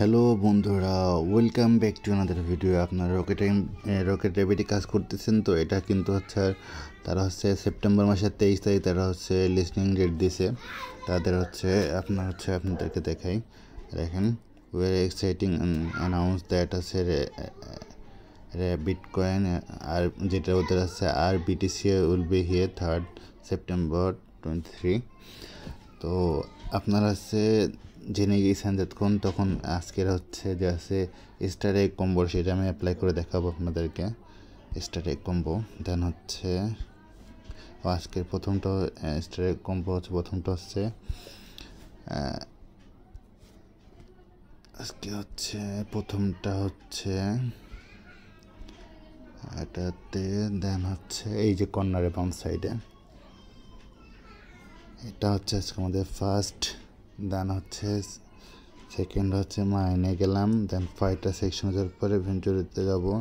Hello বন্ধুরা, welcome back to another video. আপনারা rocket র্যাবিটে কাজ করতেছেন তো এটা কিন্তু হচ্ছে তারা হচ্ছে সেপ্টেম্বর মাসের 23 তারিখ তারা হচ্ছে লিস্টিং ডেট দিছে। তাদের হচ্ছে আপনাদেরকে দেখাই, দেখেন ওয়ার এক্সাইটিং অ্যানাউন্স দ্যাট হচ্ছে বিটকয়েন আর যেটা ওদের আছে আর BTC will be here 3rd September 23। তো আপনারা হচ্ছে জেনে গিয়েছেন যতক্ষণ তখন আজকের হচ্ছে যে আছে স্টার এগ কম্বো, সেটা আমি অ্যাপ্লাই করে দেখাবো আপনাদেরকে। স্টার এগ কম্বো দেন হচ্ছে আজকের প্রথমটা স্টার এগ কম্বো হচ্ছে, প্রথমটা হচ্ছে আজকে হচ্ছে প্রথমটা হচ্ছে এটাতে, দেন হচ্ছে এই যে কর্নারে বাম সাইডে এটা হচ্ছে আজকে আমাদের ফার্স্ট। দেন হচ্ছে সেকেন্ড হচ্ছে মাইনে গেলাম, দেন ফাইটার সেকশনে যাওয়ার পরে ভেঞ্চুরিতে যাবো,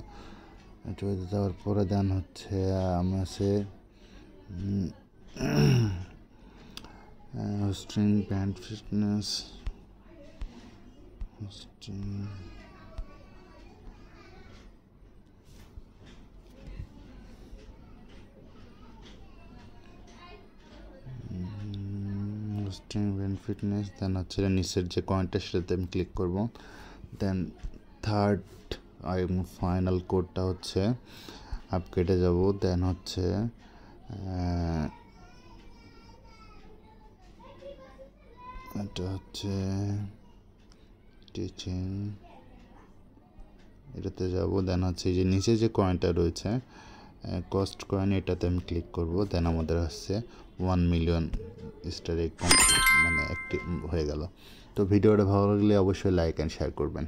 ভেঞ্চুরিতে যাওয়ার পরে দেন হচ্ছে আমি আছে hosting band fitness, hosting band fitness, then হচ্ছে নিচের যে কয়েনটা সেটাতে আমি ক্লিক করবো। দেন থার্ড ফাইনাল কোডটা হচ্ছে আপগ্রেডে যাব। দেন হচ্ছে এটা হচ্ছে টিচিং, এটাতে যাব। দেন হচ্ছে এই যে নিচে যে কয়েনটা রয়েছে কস্ট কয়েন, এটাতে আমি ক্লিক করব। দেন আমাদের হচ্ছে 1 মিলিয়ন স্টার এগ মানে অ্যাক্টিভ হয়ে গেল। তো ভিডিওটা ভালো লাগলে অবশ্যই লাইক অ্যান্ড শেয়ার করবেন।